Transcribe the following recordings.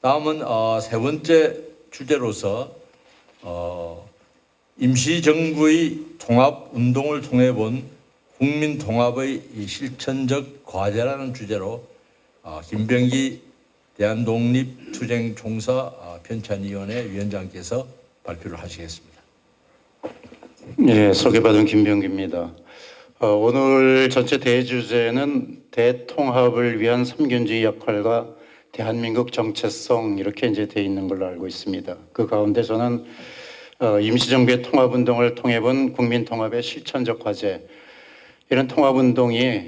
다음은 세 번째 주제로서 임시정부의 통합운동을 통해 본 국민통합의 이 실천적 과제라는 주제로 김병기 대한독립투쟁총사 편찬위원회 위원장께서 발표를 하시겠습니다. 예, 소개받은 김병기입니다. 오늘 전체 대주제는 대통합을 위한 삼견주의 역할과 대한민국 정체성 이렇게 이제 돼 있는 걸로 알고 있습니다. 그 가운데 저는 임시정부의 통합운동을 통해 본 국민통합의 실천적 과제, 이런 통합운동이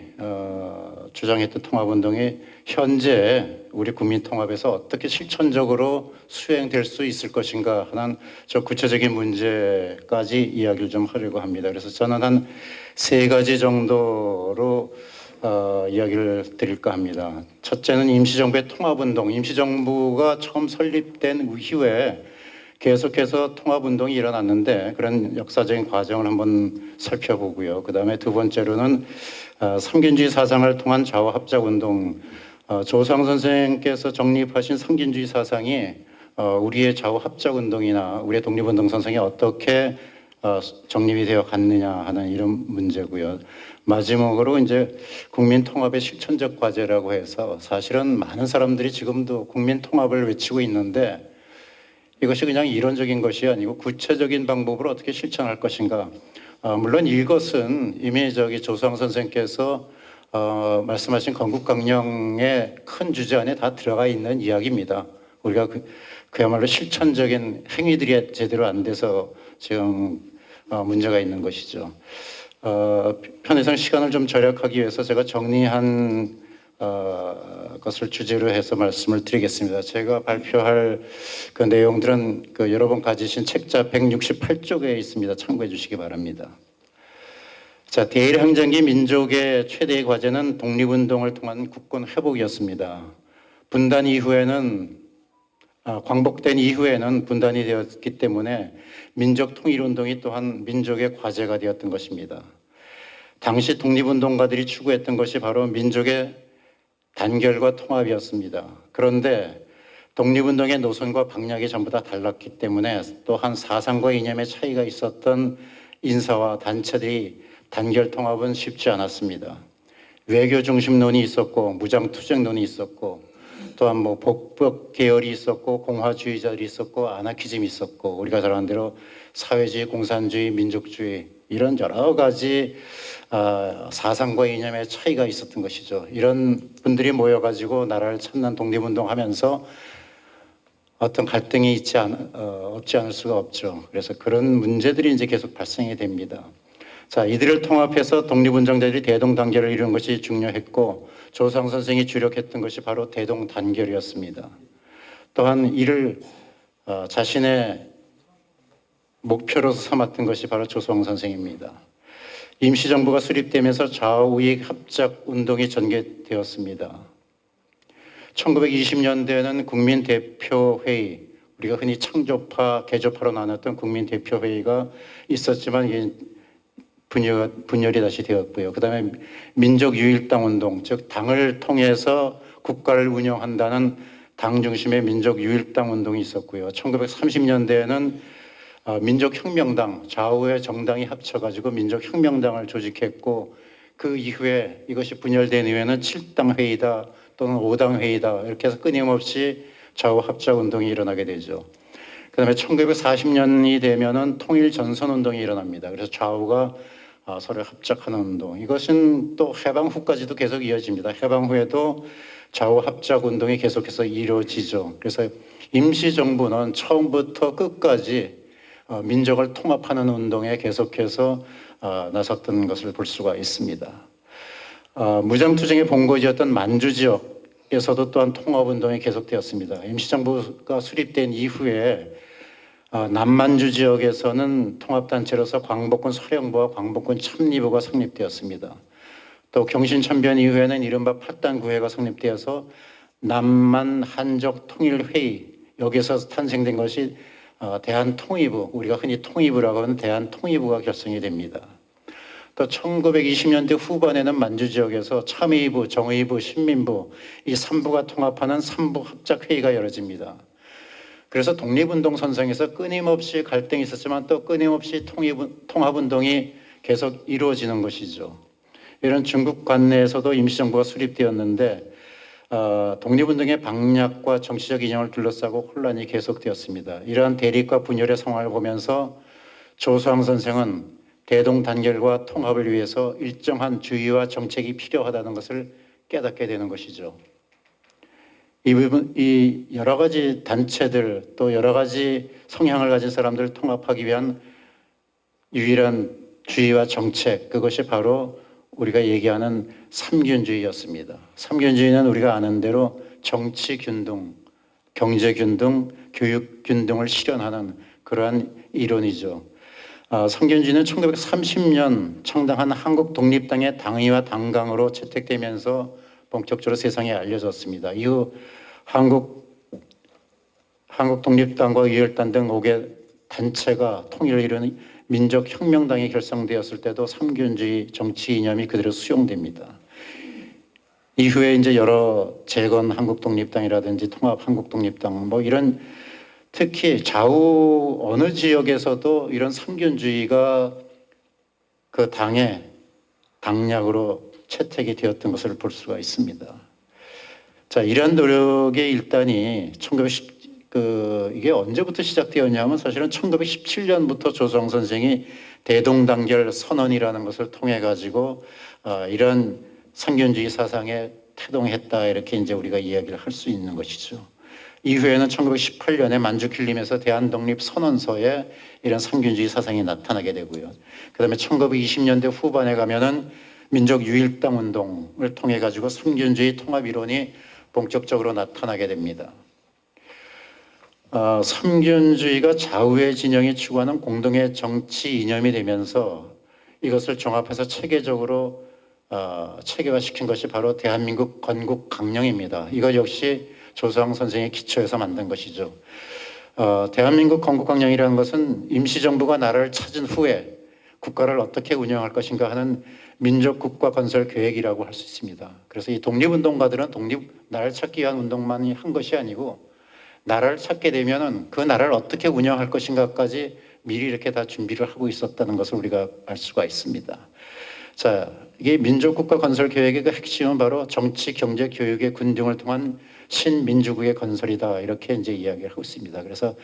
주장했던 통합운동이 현재 우리 국민통합에서 어떻게 실천적으로 수행될 수 있을 것인가 하는 저 구체적인 문제까지 이야기를 좀 하려고 합니다. 그래서 저는 한 세 가지 정도로 이야기를 드릴까 합니다. 첫째는 임시정부의 통합운동, 임시정부가 처음 설립된 이후에 계속해서 통합운동이 일어났는데 그런 역사적인 과정을 한번 살펴보고요. 그 다음에 두 번째로는 삼균주의 사상을 통한 좌우합작운동, 조상 선생께서 정립하신 삼균주의 사상이 우리의 좌우합작운동이나 우리의 독립운동 선생이 어떻게 정립이 되어 갔느냐 하는 이런 문제고요. 마지막으로 이제 국민통합의 실천적 과제라고 해서 사실은 많은 사람들이 지금도 국민통합을 외치고 있는데 이것이 그냥 이론적인 것이 아니고 구체적인 방법으로 어떻게 실천할 것인가. 물론 이것은 이미 조수왕 선생께서 말씀하신 건국강령의 큰 주제 안에 다 들어가 있는 이야기입니다. 우리가 그야말로 실천적인 행위들이 제대로 안 돼서 지금 문제가 있는 것이죠. 편의상 시간을 좀 절약하기 위해서 제가 정리한 것을 주제로 해서 말씀을 드리겠습니다. 제가 발표할 그 내용들은 여러분 가지신 책자 168쪽에 있습니다. 참고해 주시기 바랍니다. 자, 대일항쟁기 민족의 최대의 과제는 독립운동을 통한 국권 회복이었습니다. 분단 이후에는 광복된 이후에는 분단이 되었기 때문에 민족 통일운동이 또한 민족의 과제가 되었던 것입니다. 당시 독립운동가들이 추구했던 것이 바로 민족의 단결과 통합이었습니다. 그런데 독립운동의 노선과 방향이 전부 다 달랐기 때문에 또한 사상과 이념의 차이가 있었던 인사와 단체들이 단결 통합은 쉽지 않았습니다. 외교 중심론이 있었고 무장투쟁론이 있었고 또한 복벽 계열이 있었고 공화주의자들이 있었고 아나키즘이 있었고 우리가 잘 아는 대로 사회주의, 공산주의, 민족주의 이런 여러 가지 사상과 이념의 차이가 있었던 것이죠. 이런 분들이 모여가지고 나라를 찾는 독립운동하면서 어떤 갈등이 없지 않을 수가 없죠. 그래서 그런 문제들이 이제 계속 발생이 됩니다. 자, 이들을 통합해서 독립운동자들이 대동단결을 이루는 것이 중요했고 조상 선생이 주력했던 것이 바로 대동단결이었습니다. 또한 이를 자신의 목표로서 삼았던 것이 바로 조성 선생입니다. 임시정부가 수립되면서 좌우익 합작 운동이 전개되었습니다. 1920년대에는 국민대표회의, 우리가 흔히 창조파, 개조파로 나눴던 국민대표회의가 있었지만 분열이 다시 되었고요. 그 다음에 민족유일당운동, 즉 당을 통해서 국가를 운영한다는 당 중심의 민족유일당운동이 있었고요. 1930년대에는 민족혁명당, 좌우의 정당이 합쳐가지고 민족혁명당을 조직했고 그 이후에 이것이 분열된 이후에는 7당 회의다 또는 5당 회의다 이렇게 해서 끊임없이 좌우 합작운동이 일어나게 되죠. 그 다음에 1940년이 되면은 통일전선운동이 일어납니다. 그래서 좌우가 서로 합작하는 운동. 이것은 또 해방 후까지도 계속 이어집니다. 해방 후에도 좌우 합작 운동이 계속해서 이루어지죠. 그래서 임시정부는 처음부터 끝까지 민족을 통합하는 운동에 계속해서 나섰던 것을 볼 수가 있습니다. 무장투쟁의 본거지였던 만주 지역에서도 또한 통합운동이 계속되었습니다. 임시정부가 수립된 이후에 남만주 지역에서는 통합단체로서 광복군 사령부와 광복군 참리부가 성립되었습니다. 또 경신참변 이후에는 이른바 8단 구회가 성립되어서 남만 한족 통일회의 여기서 탄생된 것이 대한통일부, 우리가 흔히 통일부라고 하는 대한통일부가 결성이 됩니다. 또 1920년대 후반에는 만주 지역에서 참의부, 정의부, 신민부 이 3부가 통합하는 3부 합작회의가 열어집니다. 그래서 독립운동 선상에서 끊임없이 갈등이 있었지만 또 끊임없이 통합운동이 계속 이루어지는 것이죠. 이런 중국 관내에서도 임시정부가 수립되었는데 독립운동의 방략과 정치적 이념을 둘러싸고 혼란이 계속되었습니다. 이러한 대립과 분열의 상황을 보면서 조수왕 선생은 대동 단결과 통합을 위해서 일정한 주의와 정책이 필요하다는 것을 깨닫게 되는 것이죠. 이 여러 가지 단체들 또 여러 가지 성향을 가진 사람들을 통합하기 위한 유일한 주의와 정책, 그것이 바로 우리가 얘기하는 삼균주의였습니다. 삼균주의는 우리가 아는 대로 정치균등, 경제균등, 교육균등을 실현하는 그러한 이론이죠. 삼균주의는 1930년 창당한 한국 독립당의 당위와 당강으로 채택되면서 본격적으로 세상에 알려졌습니다. 이후 한국 독립당과 의열단 등 5개 단체가 통일을 이루는 민족혁명당이 결성되었을 때도 삼균주의 정치 이념이 그대로 수용됩니다. 이후에 이제 여러 재건 한국독립당이라든지 통합 한국독립당 뭐 이런 특히 좌우 어느 지역에서도 이런 삼균주의가 그 당의 당략으로 채택이 되었던 것을 볼 수가 있습니다. 자, 이러한 노력의 일단이 이게 언제부터 시작되었냐면 사실은 1917년부터 조수왕 선생이 대동단결 선언이라는 것을 통해 가지고 이런 삼균주의 사상에 태동했다 이렇게 이제 우리가 이야기를 할 수 있는 것이죠. 이후에는 1918년에 만주킬림에서 대한독립선언서에 이런 삼균주의 사상이 나타나게 되고요. 그다음에 1920년대 후반에 가면은 민족유일당 운동을 통해 가지고 삼균주의 통합 이론이 본격적으로 나타나게 됩니다. 삼균주의가 좌우의 진영이 추구하는 공동의 정치 이념이 되면서 이것을 종합해서 체계적으로 체계화시킨 것이 바로 대한민국 건국강령입니다. 이것 역시 조수왕 선생의 기초에서 만든 것이죠. 대한민국 건국강령이라는 것은 임시정부가 나라를 찾은 후에 국가를 어떻게 운영할 것인가 하는 민족국가 건설 계획이라고 할 수 있습니다. 그래서 이 독립운동가들은 나라를 찾기 위한 운동만이 한 것이 아니고 나라를 찾게 되면은 그 나라를 어떻게 운영할 것인가까지 미리 이렇게 다 준비를 하고 있었다는 것을 우리가 알 수가 있습니다. 자, 이게 민족국가 건설 계획의 그 핵심은 바로 정치, 경제, 교육의 균등을 통한 신민주국의 건설이다 이렇게 이제 이야기를 하고 있습니다. 그래서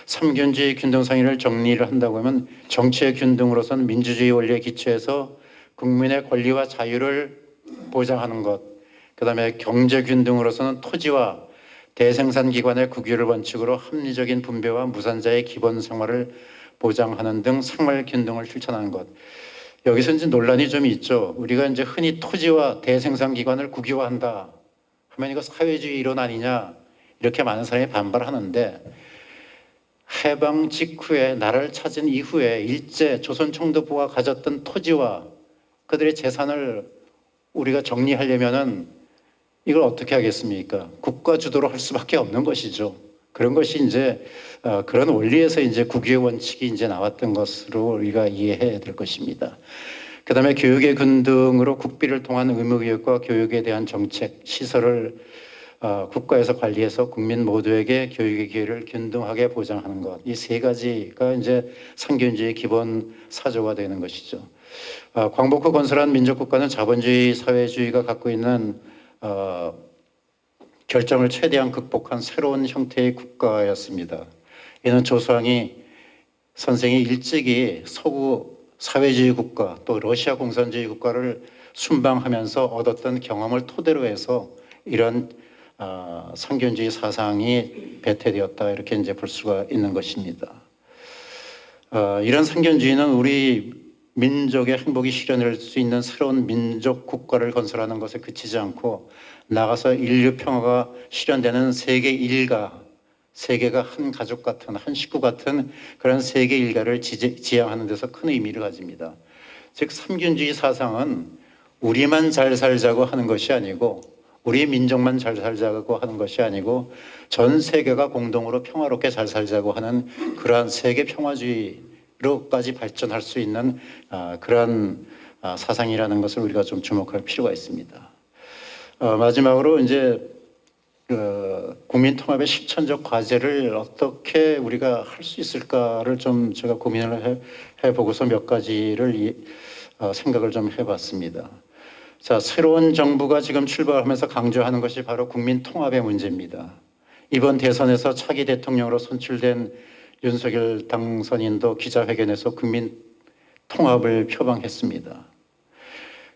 삼균주의 균등상의를 정리를 한다고 하면 정치의 균등으로서는 민주주의 원리에 기초해서 국민의 권리와 자유를 보장하는 것, 그다음에 경제 균등으로서는 토지와 대생산기관의 국유를 원칙으로 합리적인 분배와 무산자의 기본 생활을 보장하는 등 생활균등을 실천하는 것. 여기서 이제 논란이 좀 있죠. 우리가 이제 흔히 토지와 대생산기관을 국유화한다 하면 이거 사회주의 이론 아니냐 이렇게 많은 사람이 반발하는데 해방 직후에 나라를 찾은 이후에 일제 조선 총독부가 가졌던 토지와 그들의 재산을 우리가 정리하려면은 이걸 어떻게 하겠습니까? 국가 주도로 할 수밖에 없는 것이죠. 그런 것이 이제 그런 원리에서 이제 국유의 원칙이 이제 나왔던 것으로 우리가 이해해야 될 것입니다. 그다음에 교육의 균등으로 국비를 통한 의무교육과 교육에 대한 정책, 시설을 국가에서 관리해서 국민 모두에게 교육의 기회를 균등하게 보장하는 것. 이 세 가지가 이제 삼균주의의 기본 사조가 되는 것이죠. 광복 후 건설한 민족국가는 자본주의 사회주의가 갖고 있는 결점을 최대한 극복한 새로운 형태의 국가였습니다. 이는 조수왕이 선생이 일찍이 서구 사회주의 국가 또 러시아 공산주의 국가를 순방하면서 얻었던 경험을 토대로 해서 이런 삼균주의 사상이 배태되었다 이렇게 이제 볼 수가 있는 것입니다. 이런 삼균주의는 우리 민족의 행복이 실현될 수 있는 새로운 민족 국가를 건설하는 것에 그치지 않고 나가서 인류 평화가 실현되는 세계 일가, 세계가 한 가족 같은 한 식구 같은 그런 세계 일가를 지향하는 데서 큰 의미를 가집니다. 즉 삼균주의 사상은 우리만 잘 살자고 하는 것이 아니고 우리 민족만 잘 살자고 하는 것이 아니고 전 세계가 공동으로 평화롭게 잘 살자고 하는 그러한 세계 평화주의로까지 발전할 수 있는 그러한 사상이라는 것을 우리가 좀 주목할 필요가 있습니다. 마지막으로 이제 국민통합의 실천적 과제를 어떻게 우리가 할 수 있을까를 좀 제가 고민을 해보고서 몇 가지를 생각을 좀 해봤습니다. 자, 새로운 정부가 지금 출발하면서 강조하는 것이 바로 국민통합의 문제입니다. 이번 대선에서 차기 대통령으로 선출된 윤석열 당선인도 기자회견에서 국민통합을 표방했습니다.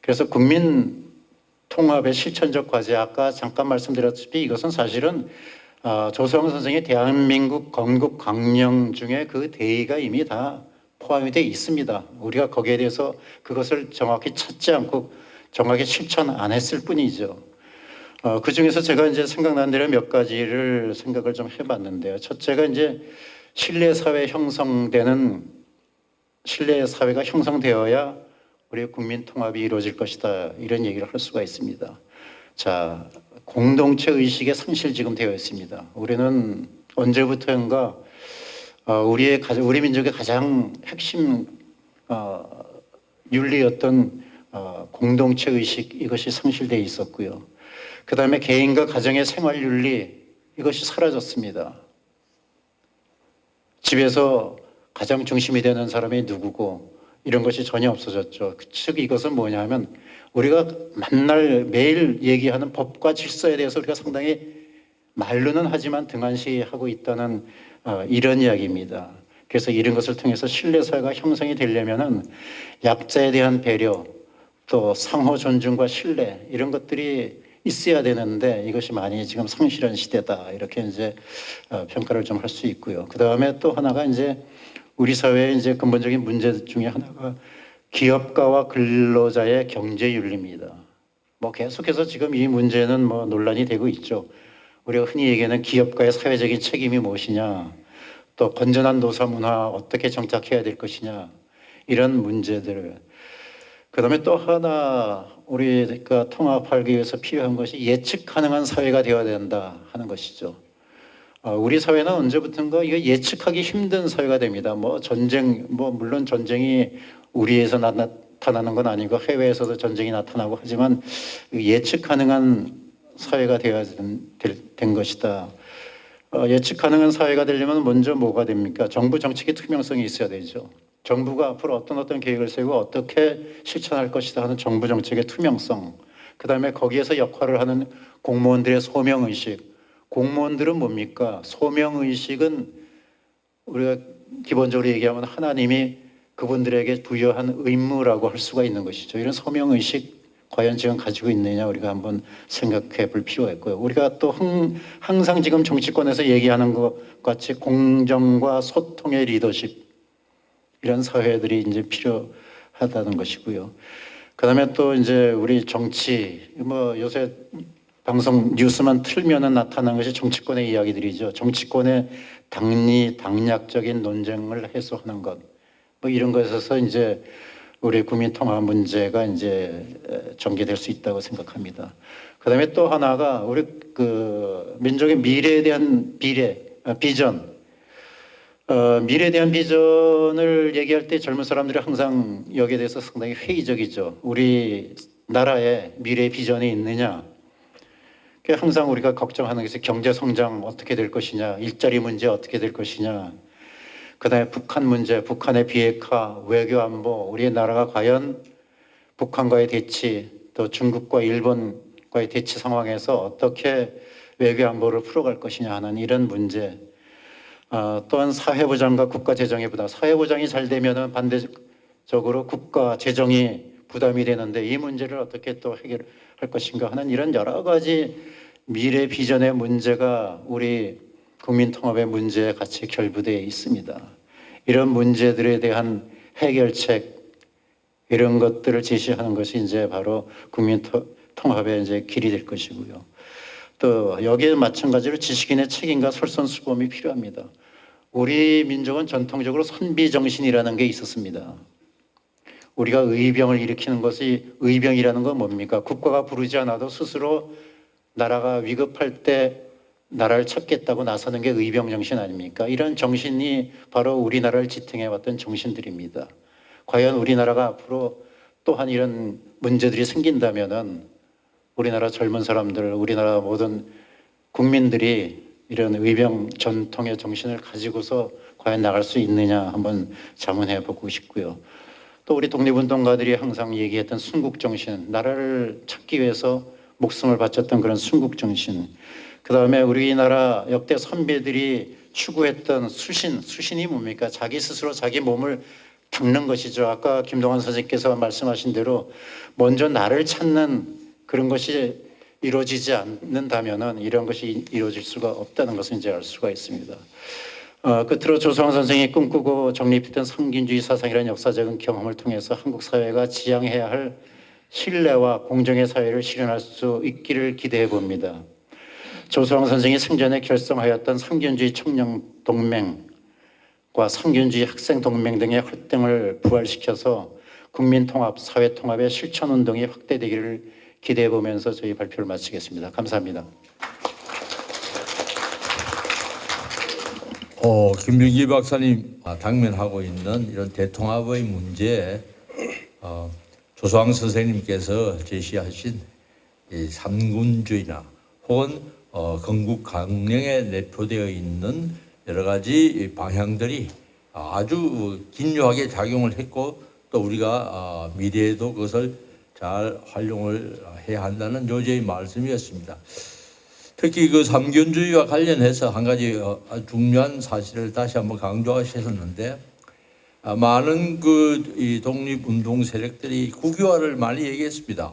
그래서 국민통합의 실천적 과제, 아까 잠깐 말씀드렸다시피 이것은 사실은 조성은 선생의 대한민국 건국 강령 중에 그 대의가 이미 다 포함이 되어 있습니다. 우리가 거기에 대해서 그것을 정확히 찾지 않고 정확히 실천 안 했을 뿐이죠. 그 중에서 제가 이제 생각난 대로 몇 가지를 생각을 좀 해봤는데요. 첫째가 이제 신뢰 사회가 형성되어야 우리 국민 통합이 이루어질 것이다, 이런 얘기를 할 수가 있습니다. 자, 공동체 의식의 상실 지금 되어 있습니다. 우리는 언제부터인가 우리 민족의 가장 핵심 윤리였던 공동체 의식, 이것이 상실되어 있었고요. 그 다음에 개인과 가정의 생활 윤리, 이것이 사라졌습니다. 집에서 가장 중심이 되는 사람이 누구고 이런 것이 전혀 없어졌죠. 즉 이것은 뭐냐 하면 우리가 매일 얘기하는 법과 질서에 대해서 우리가 상당히 말로는 하지만 등한시하고 있다는 이런 이야기입니다. 그래서 이런 것을 통해서 신뢰사회가 형성이 되려면은 약자에 대한 배려, 또 상호 존중과 신뢰, 이런 것들이 있어야 되는데 이것이 많이 지금 상실한 시대다, 이렇게 이제 평가를 좀 할 수 있고요. 그 다음에 또 하나가 이제 우리 사회의 이제 근본적인 문제 중에 하나가 기업가와 근로자의 경제윤리입니다. 뭐 계속해서 지금 이 문제는 뭐 논란이 되고 있죠. 우리가 흔히 얘기하는 기업가의 사회적인 책임이 무엇이냐, 또 건전한 노사 문화 어떻게 정착해야 될 것이냐, 이런 문제들. 그다음에 또 하나 우리가 통합하기 위해서 필요한 것이 예측 가능한 사회가 되어야 된다 하는 것이죠. 우리 사회는 언제부턴가 이거 예측하기 힘든 사회가 됩니다. 물론 전쟁이 우리에서 나타나는 건 아니고 해외에서도 전쟁이 나타나고 하지만 예측 가능한 사회가 되어야 된 것이다. 예측 가능한 사회가 되려면 먼저 뭐가 됩니까? 정부 정책의 투명성이 있어야 되죠. 정부가 앞으로 어떤 계획을 세우고 어떻게 실천할 것이다 하는 정부 정책의 투명성, 그 다음에 거기에서 역할을 하는 공무원들의 소명의식. 공무원들은 뭡니까? 소명의식은 우리가 기본적으로 얘기하면 하나님이 그분들에게 부여한 의무라고 할 수가 있는 것이죠. 이런 소명의식 과연 지금 가지고 있느냐, 우리가 한번 생각해 볼 필요가 있고요. 우리가 또 항상 지금 정치권에서 얘기하는 것 같이 공정과 소통의 리더십, 이런 사회들이 이제 필요하다는 것이고요. 그 다음에 또 이제 우리 정치, 요새 방송 뉴스만 틀면은 나타나는 것이 정치권의 이야기들이죠. 정치권의 당리당략적인 논쟁을 해소하는 것, 이런 것에서 이제 우리 국민 통합 문제가 이제 전개될 수 있다고 생각합니다. 그 다음에 또 하나가 우리 그 민족의 미래에 대한 비전. 미래에 대한 비전을 얘기할 때 젊은 사람들이 항상 여기에 대해서 상당히 회의적이죠. 우리 나라의 미래 비전이 있느냐. 항상 우리가 걱정하는 것이 경제 성장 어떻게 될 것이냐, 일자리 문제 어떻게 될 것이냐, 그 다음에 북한 문제, 북한의 비핵화, 외교 안보, 우리 나라가 과연 북한과의 대치, 또 중국과 일본과의 대치 상황에서 어떻게 외교 안보를 풀어갈 것이냐 하는 이런 문제. 또한 사회보장과 국가재정의 부담. 사회보장이 잘 되면은 반대적으로 국가 재정이 부담이 되는데 이 문제를 어떻게 또 해결할 것인가 하는 이런 여러 가지 미래 비전의 문제가 우리 국민통합의 문제에 같이 결부되어 있습니다. 이런 문제들에 대한 해결책, 이런 것들을 제시하는 것이 이제 바로 국민통합의 이제 길이 될 것이고요. 또 여기에 마찬가지로 지식인의 책임과 솔선수범이 필요합니다. 우리 민족은 전통적으로 선비정신이라는 게 있었습니다. 우리가 의병을 일으키는 것이, 의병이라는 건 뭡니까? 국가가 부르지 않아도 스스로 나라가 위급할 때 나라를 찾겠다고 나서는 게 의병 정신 아닙니까? 이런 정신이 바로 우리나라를 지탱해왔던 정신들입니다. 과연 우리나라가 앞으로 또한 이런 문제들이 생긴다면은 우리나라 젊은 사람들, 우리나라 모든 국민들이 이런 의병 전통의 정신을 가지고서 과연 나갈 수 있느냐 한번 자문해 보고 싶고요. 또 우리 독립운동가들이 항상 얘기했던 순국정신, 나라를 찾기 위해서 목숨을 바쳤던 그런 순국정신, 그 다음에 우리나라 역대 선배들이 추구했던 수신이 뭡니까? 자기 스스로 자기 몸을 닦는 것이죠. 아까 김동완 선생님께서 말씀하신 대로 먼저 나를 찾는 그런 것이 이루어지지 않는다면은 이런 것이 이루어질 수가 없다는 것을 이제 알 수가 있습니다. 끝으로 조성환 선생이 꿈꾸고 정립했던 상균주의 사상이라는 역사적인 경험을 통해서 한국 사회가 지향해야 할 신뢰와 공정의 사회를 실현할 수 있기를 기대해 봅니다. 조성환 선생이 생전에 결성하였던 상균주의 청년동맹과 상균주의 학생동맹 등의 활동을 부활시켜서 국민통합, 사회통합의 실천운동이 확대되기를 기대해 보면서 저희 발표를 마치겠습니다. 감사합니다. 김병기 박사님 당면하고 있는 이런 대통합의 문제에 조소왕 선생님께서 제시하신 이 삼군주의나 혹은 건국 강령에 내포되어 있는 여러 가지 방향들이 아주 긴요하게 작용을 했고 또 우리가 미래에도 그것을 잘 활용을 해야 한다는 요지의 말씀이었습니다. 특히 그 삼균주의와 관련해서 한 가지 아주 중요한 사실을 다시 한번 강조하셨는데 많은 이 독립운동 세력들이 국유화를 많이 얘기했습니다.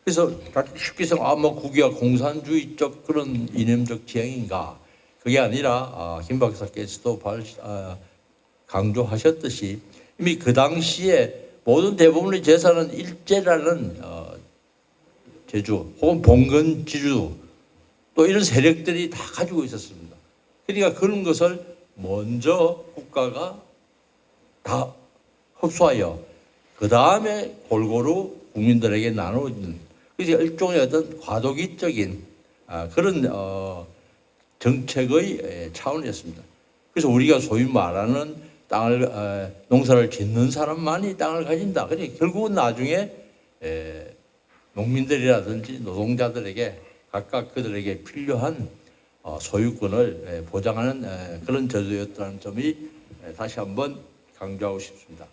그래서 쉽게 해서 뭐 국유화 공산주의적 그런 이념적 지향인가? 그게 아니라 김 박사께서도 강조하셨듯이 이미 그 당시에 모든 대부분의 재산은 일제라는 제주 혹은 봉건지주 또 이런 세력들이 다 가지고 있었습니다. 그러니까 그런 것을 먼저 국가가 다 흡수하여 그 다음에 골고루 국민들에게 나누는 그래서 일종의 어떤 과도기적인 그런 정책의 차원이었습니다. 그래서 우리가 소위 말하는 땅을 농사를 짓는 사람만이 땅을 가진다. 그러니까 결국은 나중에 농민들이라든지 노동자들에게 각각 그들에게 필요한 소유권을 보장하는 그런 제도였다는 점이 다시 한번 강조하고 싶습니다.